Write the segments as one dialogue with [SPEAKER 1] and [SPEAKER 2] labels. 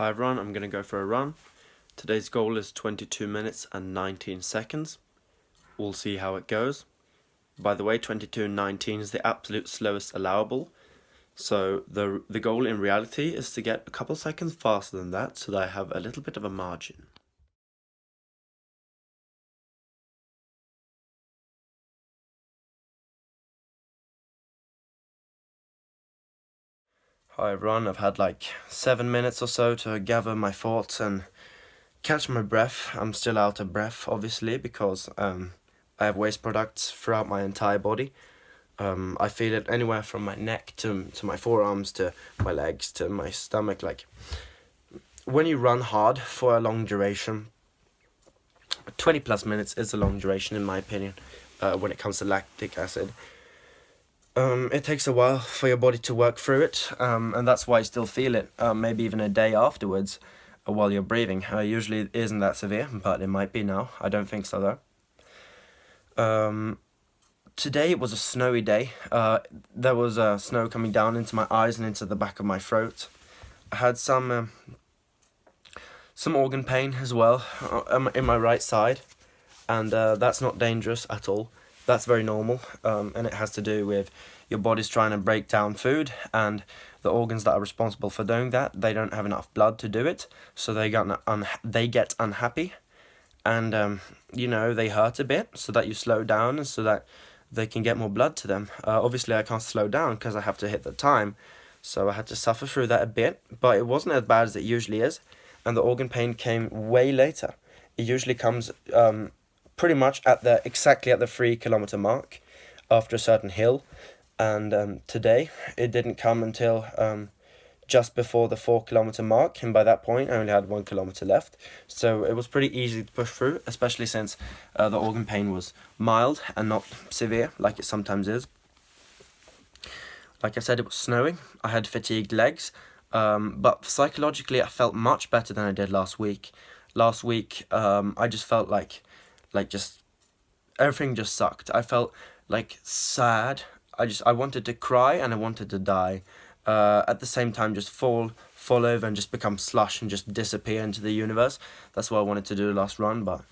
[SPEAKER 1] Hi everyone, I'm going to go for a run. Today's goal is 22 minutes and 19 seconds. We'll see how it goes. By the way, 22:19 is the absolute slowest allowable. So the goal in reality is to get a couple seconds faster than that so that I have a little bit of a margin. Hi everyone, I've had like 7 minutes or so to gather my thoughts and catch my breath. I'm still out of breath, obviously, because I have waste products throughout my entire body. I feel it anywhere from my neck to my forearms to my legs to my stomach. Like, when you run hard for a long duration, 20 plus minutes is a long duration in my opinion, when it comes to lactic acid. It takes a while for your body to work through it, and that's why I still feel it, maybe even a day afterwards while you're breathing. Usually it isn't that severe, but it might be now. I don't think so though. Today it was a snowy day. There was snow coming down into my eyes and into the back of my throat. I had some organ pain as well in my right side, and that's not dangerous at all. That's very normal, and it has to do with your body's trying to break down food, and the organs that are responsible for doing that, they don't have enough blood to do it, so they get unhappy, and they hurt a bit, so that you slow down, and so that they can get more blood to them. Obviously, I can't slow down because I have to hit the time, so I had to suffer through that a bit, but it wasn't as bad as it usually is, and the organ pain came way later. It usually comes pretty much exactly at the 3-kilometer mark after a certain hill, and today it didn't come until just before the 4-kilometer mark, and by that point I only had 1 kilometer left, so it was pretty easy to push through, especially since the organ pain was mild and not severe like it sometimes is. Like I said, it was snowing, I had fatigued legs, but psychologically I felt much better than I did last week. Last week I just felt like just everything just sucked. I felt like sad. I wanted to cry and I wanted to die. At the same time, just fall over and just become slush and just disappear into the universe. That's what I wanted to do last run, but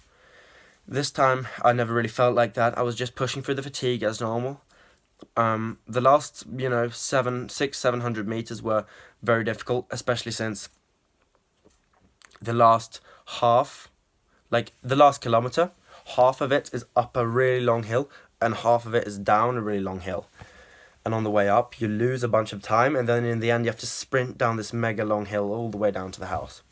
[SPEAKER 1] this time I never really felt like that. I was just pushing through the fatigue as normal. The last 700 meters were very difficult, especially since the last the last kilometer, half of it is up a really long hill and half of it is down a really long hill. And on the way up, you lose a bunch of time, and then in the end, you have to sprint down this mega long hill all the way down to the house.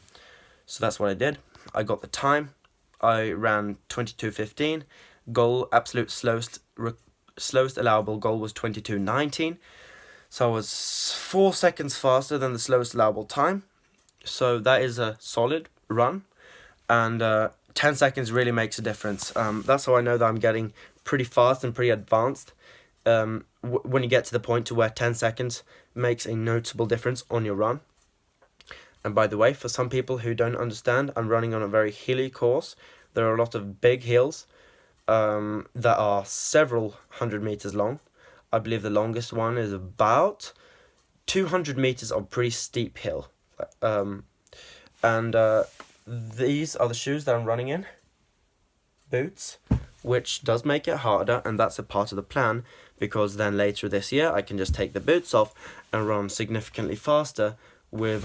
[SPEAKER 1] So that's what I did. I got the time. I ran 22:15. Goal, absolute slowest allowable goal was 22:19. So I was 4 seconds faster than the slowest allowable time. So that is a solid run, and 10 seconds really makes a difference. That's how I know that I'm getting pretty fast and pretty advanced. When you get to the point to where 10 seconds makes a noticeable difference on your run. And by the way, for some people who don't understand, I'm running on a very hilly course. There are a lot of big hills that are several hundred meters long. I believe the longest one is about 200 meters of pretty steep hill. These are the shoes that I'm running in, boots, which does make it harder, and that's a part of the plan, because then later this year I can just take the boots off and run significantly faster with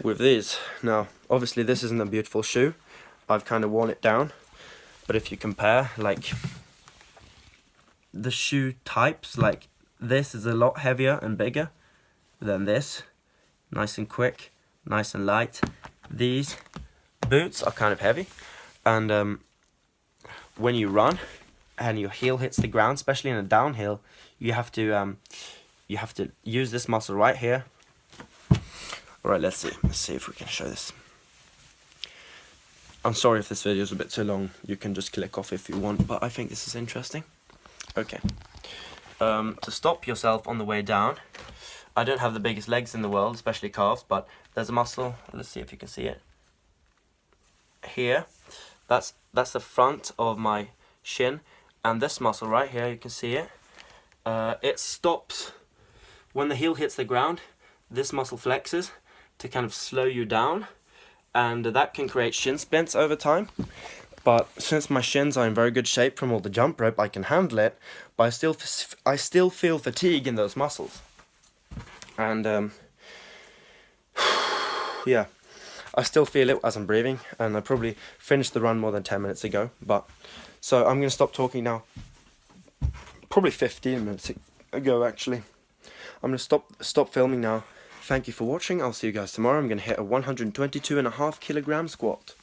[SPEAKER 1] with these. Now obviously this isn't a beautiful shoe, I've kind of worn it down, but if you compare like the shoe types, like this is a lot heavier and bigger than this, nice and quick, nice and light. These boots are kind of heavy, and when you run and your heel hits the ground, especially in a downhill, you have to use this muscle right here. All right, let's see if we can show this. I'm sorry if this video is a bit too long. You can just click off if you want, but I think this is interesting. Okay. To stop yourself on the way down, I don't have the biggest legs in the world, especially calves, but there's a muscle. Let's see if you can see it. Here, that's the front of my shin, and this muscle right here, you can see it. It stops when the heel hits the ground, this muscle flexes to kind of slow you down, and that can create shin splints over time. But since my shins are in very good shape from all the jump rope, I can handle it, but I still feel fatigue in those muscles. And yeah, I still feel it as I'm breathing, and I probably finished the run more than 10 minutes ago. But so I'm going to stop talking now. Probably 15 minutes ago, actually. I'm going to stop filming now. Thank you for watching. I'll see you guys tomorrow. I'm going to hit a 122.5 kilogram squat.